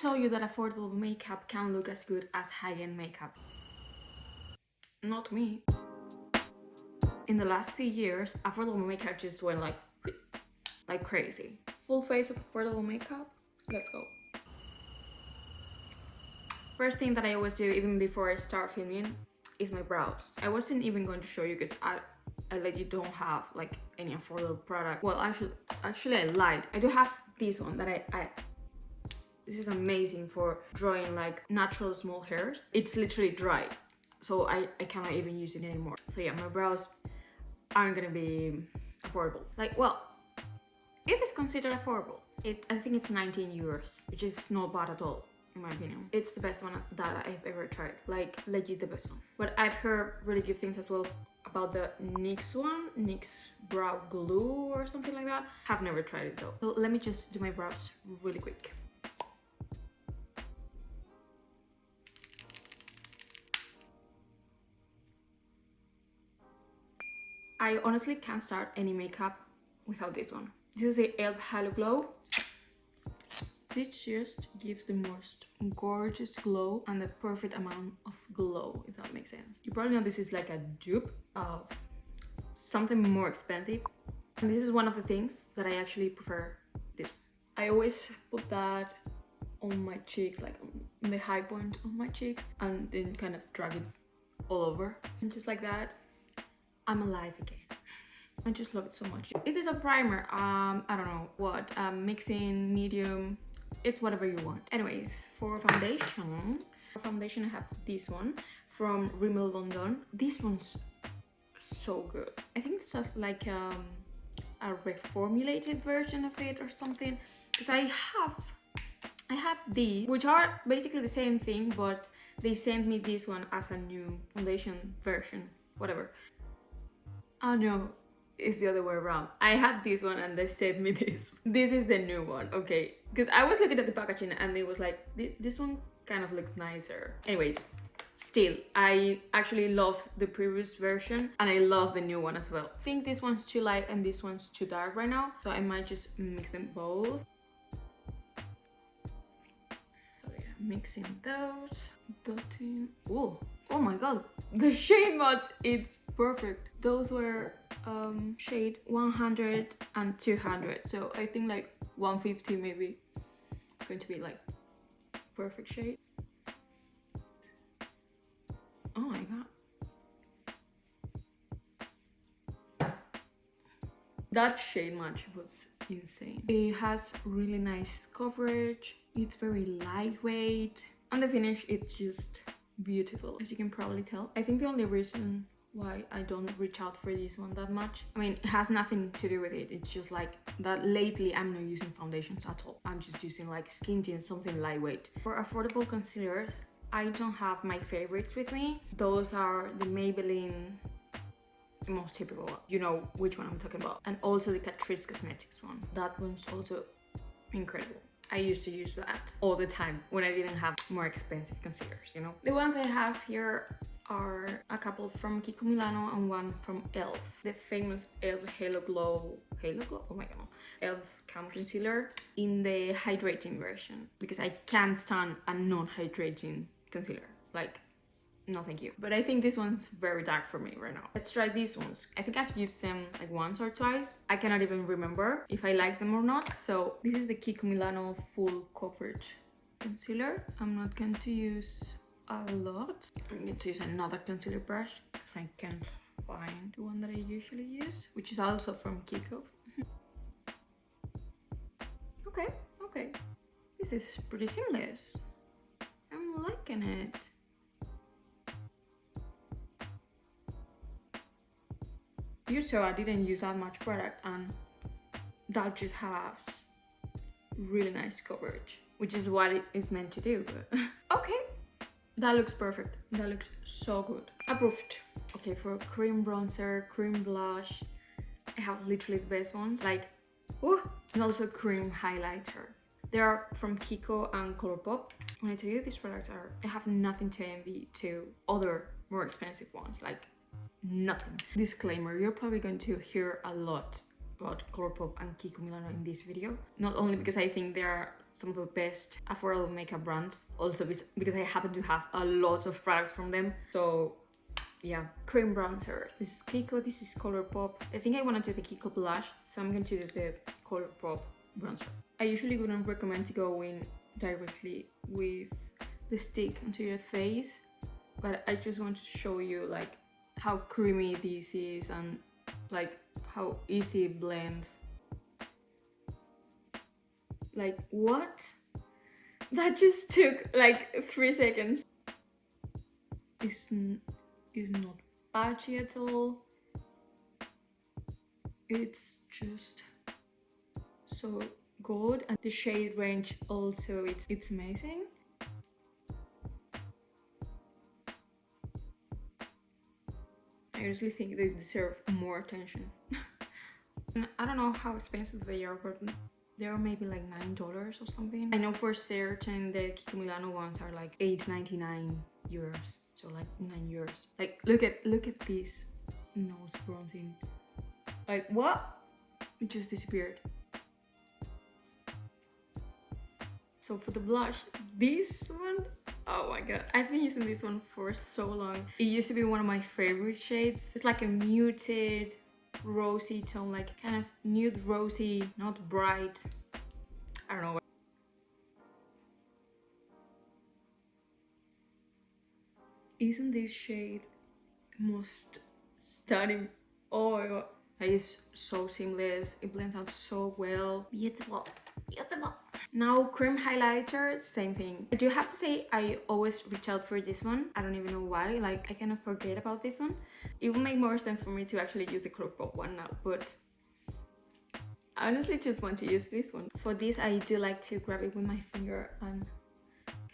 tell you that affordable makeup can look as good as high-end makeup? Not me. In the last few years, affordable makeup just went like crazy. Full face of affordable makeup? Let's go. First thing that I always do, even before I start filming, is my brows. I wasn't even going to show you because I legit don't have like any affordable product. Well, actually I lied. I do have this one that this is amazing for drawing like natural small hairs. It's literally dry, so I cannot even use it anymore. So yeah, my brows aren't gonna be affordable. Like, well, is this considered affordable? I think it's 19 euros, which is not bad at all. In my opinion, it's the best one that I've ever tried, like legit the best one. But I've heard really good things as well about the NYX one, NYX brow glue or something like that. Have never tried it though. So let me just do my brows really quick. I honestly can't start any makeup without this one. This is the e.l.f. Halo Glow. This just gives the most gorgeous glow and the perfect amount of glow, if that makes sense. You probably know this is like a dupe of something more expensive. And this is one of the things that I actually prefer this. I always put that on my cheeks, like on the high point of my cheeks, and then kind of drag it all over. And just like that, I'm alive again. I just love it so much. Is this a primer? I don't know what. Mixing, medium, it's whatever you want. Anyways, for foundation I have this one from Rimmel London. This one's so good. I think it's just like a reformulated version of it or something, because I have these, which are basically the same thing, but they sent me this one as a new foundation version, whatever. Oh no, it's the other way around. I had this one and they sent me this. This is the new one, okay? Because I was looking at the packaging and it was like, this one kind of looked nicer. Anyways, still, I actually love the previous version and I love the new one as well. I think this one's too light and this one's too dark right now, so I might just mix them both. So yeah, mixing those, dotting. Oh my god, the shade match, it's perfect. Those were shade 100 and 200, so I think like 150 maybe it's going to be like perfect shade. Oh my god, that shade match was insane. It has really nice coverage, it's very lightweight, and the finish, it's just beautiful, as you can probably tell. I think the only reason why I don't reach out for this one that much, I mean, it has nothing to do with it, it's just like that lately I'm not using foundations at all. I'm just using like skin tint, something lightweight. For affordable concealers, I don't have my favorites with me. Those are the Maybelline, the most typical one. You know which one I'm talking about. And also the Catrice Cosmetics one. That one's also incredible. I used to use that all the time when I didn't have more expensive concealers, you know? The ones I have here are a couple from Kiko Milano and one from e.l.f. The famous e.l.f. Halo Glow, oh my god, e.l.f. Cam Concealer in the hydrating version, because I can't stand a non-hydrating concealer. Like, no thank you. But I think this one's very dark for me right now. Let's try these ones. I think I've used them like once or twice. I cannot even remember if I like them or not. So this is the Kiko Milano Full Coverage Concealer. I'm not going to use a lot. I'm going to use another concealer brush because I can't find the one that I usually use, which is also from Kiko. Okay. This is pretty seamless. I'm liking it. You saw I didn't use that much product and that just has really nice coverage, which is what it is meant to do, but okay. That looks perfect. That looks so good. Approved. Okay, for cream bronzer, cream blush, I have literally the best ones. Like, oh, and also cream highlighter. They are from Kiko and Colourpop. When I tell you these products I have nothing to envy to other more expensive ones. Like, nothing. Disclaimer, you're probably going to hear a lot about Colourpop and Kiko Milano in this video. Not only because I think they're some of the best affordable makeup brands. Also because I happen to have a lot of products from them. So yeah, cream bronzers. This is Kiko, this is Colourpop. I think I want to do the Kiko blush, so I'm going to do the Colourpop bronzer. I usually wouldn't recommend to go in directly with the stick onto your face, but I just want to show you like how creamy this is and like how easy it blends. Like, what? That just took like 3 seconds. It's not patchy at all. It's just so good, and the shade range also, it's amazing. I honestly think they deserve more attention. And I don't know how expensive they are, but they are maybe like $9 or something. I know for certain the Kiko Milano ones are like €8.99, so like €9. Like look at this nose bronzing. Like what? It just disappeared. So for the blush, this one, oh my god, I've been using this one for so long. It used to be one of my favorite shades. It's like a muted rosy tone, like kind of nude rosy, not bright. I don't know. Isn't this shade most stunning? Oh my god, like it's so seamless. It blends out so well. Beautiful, beautiful. Now cream highlighter, same thing. I do have to say I always reach out for this one. I don't even know why, like I kind of forget about this one. It would make more sense for me to actually use the Colourpop one now, but I honestly just want to use this one. For this I do like to grab it with my finger and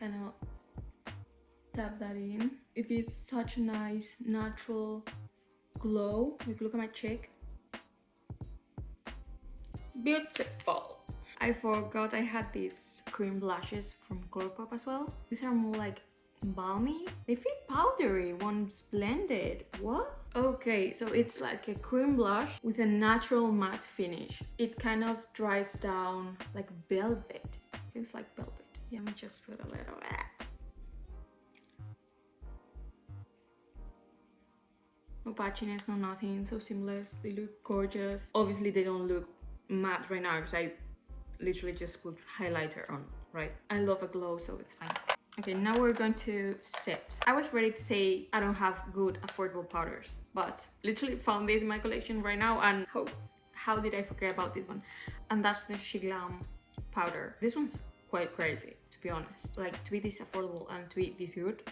kind of tap that in. It gives such a nice natural glow. Like look at my cheek. Beautiful. I forgot I had these cream blushes from Colourpop as well. These are more like balmy. They feel powdery once blended. What? Okay, so it's like a cream blush with a natural matte finish. It kind of dries down like velvet. Feels like velvet. Yeah, let me just put a little bit. No patchiness, no nothing, so seamless. They look gorgeous. Obviously they don't look matte right now because I literally just put highlighter on, right? I love a glow, so it's fine. Okay, now we're going to set. I was ready to say I don't have good affordable powders, but literally found this in my collection right now, and how did I forget about this one? And that's the Shiglam powder. This one's quite crazy, to be honest. Like, to be this affordable and to be this good.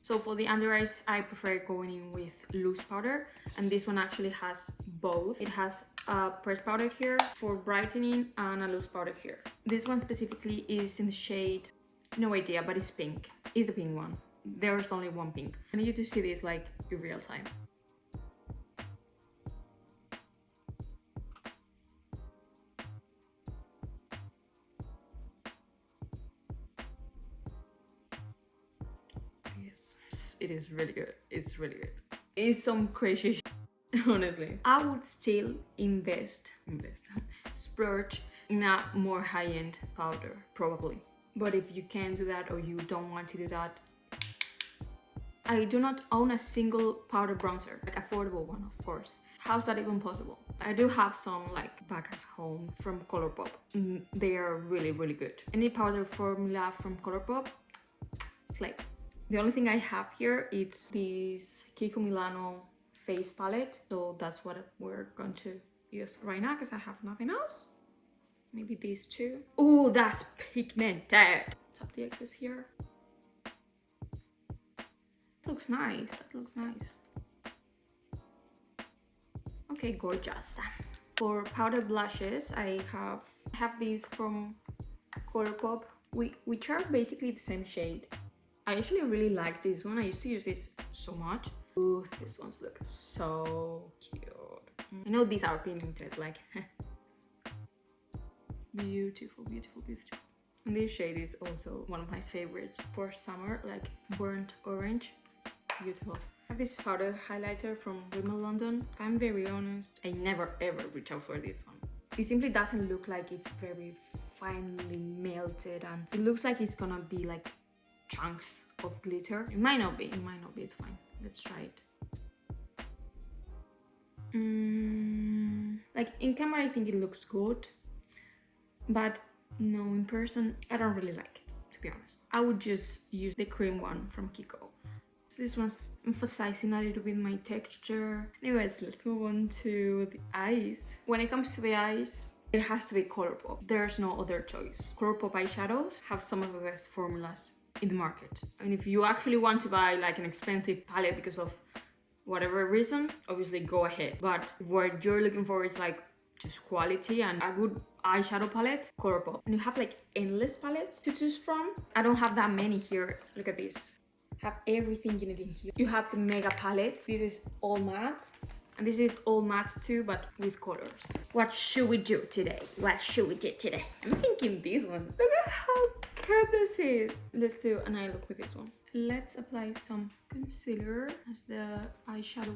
So for the under eyes, I prefer going in with loose powder, and this one actually has both. It has a pressed powder here for brightening and a loose powder here. This one specifically is in the shade, no idea, but it's pink. It's the pink one. There's only one pink. I need you to see this like in real time. It is really good. It's really good. It's some crazy shit, honestly. I would still splurge in a more high-end powder, probably. But if you can't do that or you don't want to do that, I do not own a single powder bronzer, like affordable one, of course. How's that even possible? I do have some like back at home from Colourpop. They are really, really good. Any powder formula from Colourpop, it's like, the only thing I have here is this Kiko Milano face palette. So that's what we're going to use right now because I have nothing else. Maybe these two. Oh, that's pigmented. Tap the excess here. That looks nice. That looks nice. Okay, gorgeous. For powder blushes, I have these from Colourpop, which are basically the same shade. I actually really like this one. I used to use this so much. Ooh, these ones look so cute. I know these are pigmented, like beautiful, beautiful, beautiful. And this shade is also one of my favorites for summer, like burnt orange. Beautiful. I have this powder highlighter from Rimmel London. If I'm very honest, I never ever reach out for this one. It simply doesn't look like it's very finely melted and it looks like it's gonna be like chunks of glitter. It might not be, it's fine. Let's try it. Like in camera I think it looks good, but no, in person I don't really like it, to be honest. I would just use the cream one from Kiko. So this one's emphasizing a little bit my texture. Anyways, let's move on to the eyes. When it comes to the eyes, it has to be Colourpop. There's no other choice. Colourpop eyeshadows have some of the best formulas in the market. And if you actually want to buy like an expensive palette because of whatever reason, obviously go ahead. But what you're looking for is like just quality and a good eyeshadow palette, Colourpop. And you have like endless palettes to choose from. I don't have that many here. Look at this. Have everything you need in here. You have the mega palette. This is all matte. And this is all matte too, but with colors. What should we do today? What should we do today? I'm thinking this one. Look at how cute this is. Let's do an eye look with this one. Let's apply some concealer as the eyeshadow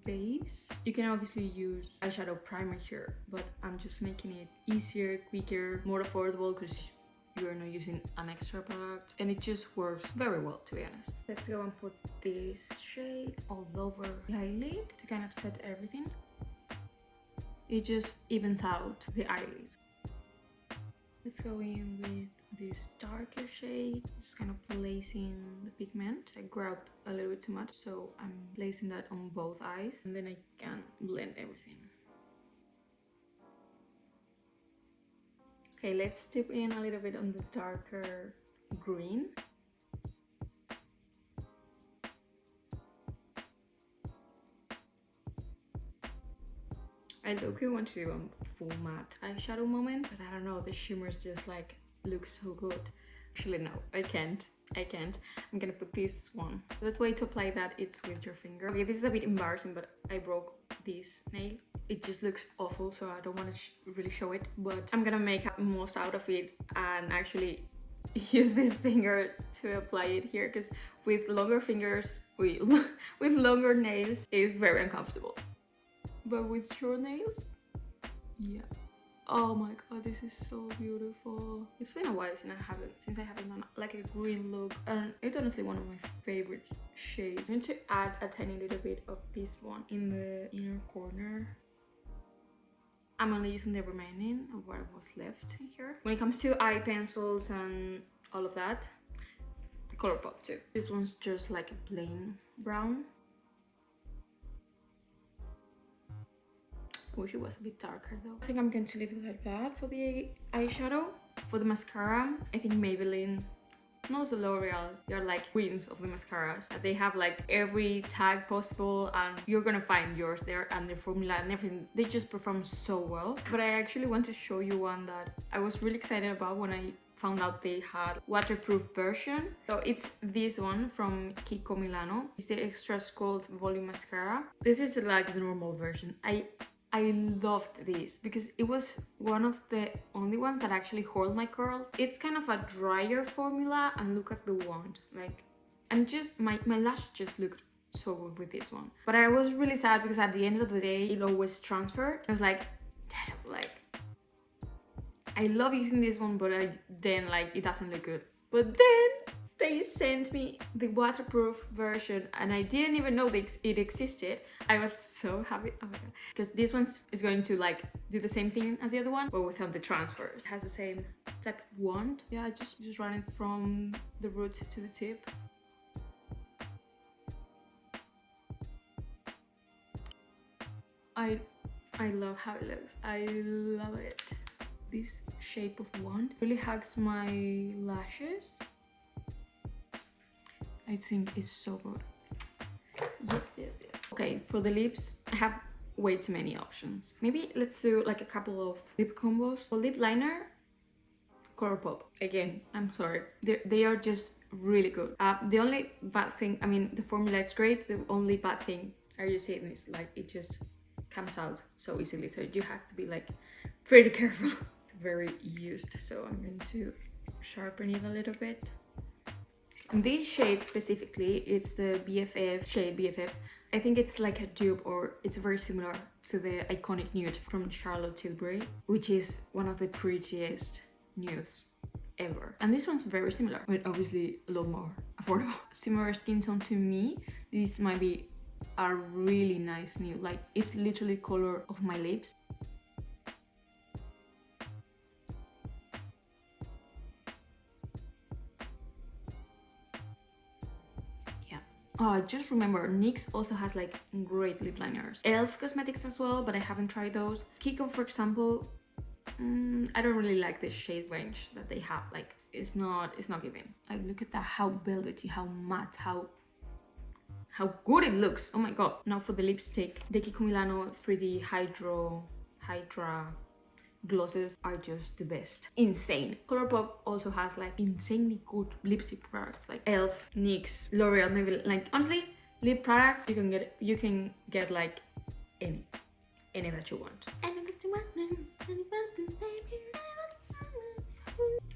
base. You can obviously use eyeshadow primer here, but I'm just making it easier, quicker, more affordable because you're not using an extra product and it just works very well, to be honest. Let's go and put this shade all over the eyelid to kind of set everything. It just evens out the eyelid. Let's go in with this darker shade, just kind of placing the pigment. I grabbed a little bit too much, so I'm placing that on both eyes and then I can blend everything. Okay, let's dip in a little bit on the darker green. I low-key want to do a full matte eyeshadow moment, but I don't know, the shimmers just like look so good. Actually, no, I can't. I'm gonna put this one. The best way to apply that is with your finger. Okay, this is a bit embarrassing, but I broke this nail. It just looks awful, so I don't want to really show it, but I'm gonna make most out of it and actually use this finger to apply it here, because with longer fingers, with longer nails, it's very uncomfortable. But with short nails, yeah. Oh my god, this is so beautiful. It's been a while since I haven't done like a green look, and it's honestly one of my favorite shades. I'm going to add a tiny little bit of this one in the inner corner. I'm only using the remaining of what was left in here. When it comes to eye pencils and all of that, Colourpop too. This one's just like a plain brown. I wish it was a bit darker though. I think I'm going to leave it like that for the eyeshadow. For the mascara, I think Maybelline, and also L'Oreal, they're like queens of the mascaras. They have like every tag possible and you're gonna find yours there, and their formula and everything, they just perform so well. But I actually want to show you one that I was really excited about when I found out they had waterproof version. So it's this one from Kiko Milano. It's the Extra Sculpt Volume Mascara. This is like the normal version. I loved this because it was one of the only ones that actually hold my curl. It's kind of a drier formula, and look at the wand, like, and just my lash just looked so good with this one. But I was really sad because at the end of the day, it always transferred. I was like, damn, like, I love using this one, but then like it doesn't look good. But then they sent me the waterproof version and I didn't even know it existed. I was so happy. Oh my god. Because this one is going to like do the same thing as the other one, but without the transfers. It has the same type of wand. Yeah, I just run it from the root to the tip. I love how it looks. I love it. This shape of wand really hugs my lashes. I think it's so good. Yes. Okay, for the lips, I have way too many options. Maybe let's do like a couple of lip combos. For lip liner, Colourpop. Again, I'm sorry. They are just really good. The only bad thing, I mean, the formula is great. The only bad thing I just saying is like it just comes out so easily. So you have to be like pretty careful. It's very used. So I'm going to sharpen it a little bit. This shade specifically, it's the BFF shade BFF. I think it's like a dupe, or it's very similar to the iconic nude from Charlotte Tilbury, which is one of the prettiest nudes ever. And this one's very similar, but obviously a lot more affordable. Similar skin tone to me. This might be a really nice nude. Like, it's literally color of my lips. Just remember, NYX also has like great lip liners. Elf Cosmetics as well, but I haven't tried those. Kiko, for example, I don't really like the shade range that they have. Like, it's not giving. Like, look at that, how velvety, how matte, how good it looks. Oh my god. Now for the lipstick, the Kiko Milano 3D Hydra glosses are just the best. Insane. Colourpop also has like insanely good lipstick products, like Elf, NYX, L'Oreal, maybe. Like, honestly, lip products you can get like any that you want.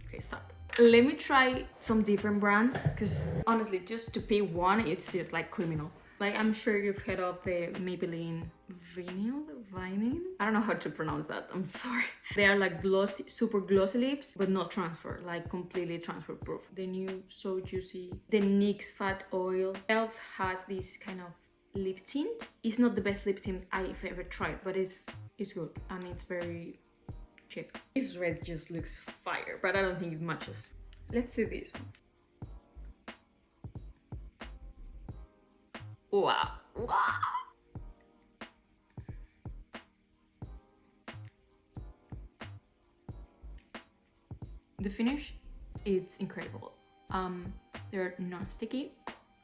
Okay, stop. Let me try some different brands, because honestly, just to pick one, it's just like criminal. Like, I'm sure you've heard of the Maybelline Vinyl? I don't know how to pronounce that, I'm sorry. They are like glossy, super glossy lips, but not transfer, like completely transfer proof. The new So Juicy, the NYX Fat Oil. Elf has this kind of lip tint. It's not the best lip tint I've ever tried, but it's good, and it's very cheap. This red just looks fire, but I don't think it matches. Let's see this one. Wow. The finish, it's incredible. They're non-sticky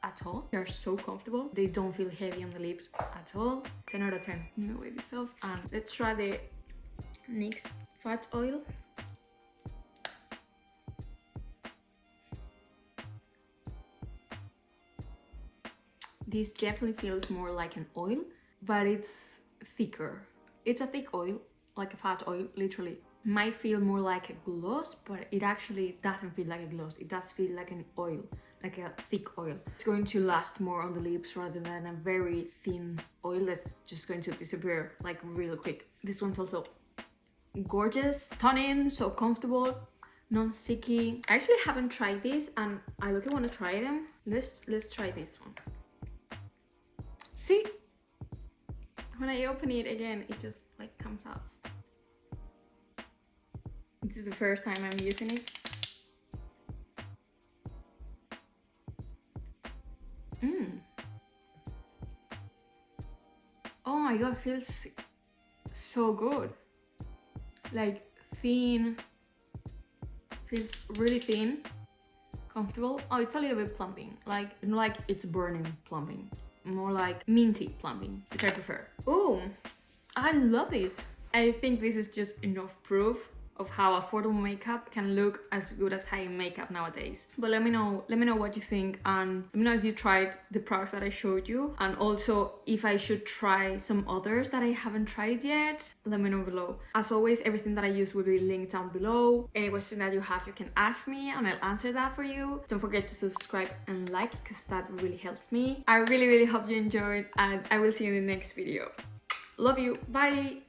at all. They're so comfortable. They don't feel heavy on the lips at all. 10 out of 10. No way yourself. And let's try the NYX Fat Oil. This definitely feels more like an oil, but it's thicker. It's a thick oil, like a fat oil, literally. Might feel more like a gloss, but it actually doesn't feel like a gloss. It does feel like an oil, like a thick oil. It's going to last more on the lips rather than a very thin oil that's just going to disappear like real quick. This one's also gorgeous, stunning, so comfortable, non-sticky. I actually haven't tried this, and I really want to try them. Let's try this one. See, when I open it again, it just like comes out. This is the first time I'm using it. Oh my god, it feels so good. Like, thin, feels really thin, comfortable. Oh, it's a little bit plumping, like it's burning plumping. More like minty plumping, which I prefer. Oh, I love this. I think this is just enough proof of how affordable makeup can look as good as high-end makeup nowadays. But let me know what you think, and let me know if you tried the products that I showed you, and also if I should try some others that I haven't tried yet. Let me know below. As always, everything that I use will be linked down below. Any question that you have, you can ask me and I'll answer that for you. Don't forget to subscribe and like, because that really helps me. I really hope you enjoyed, and I will see you in the next video. Love you. Bye.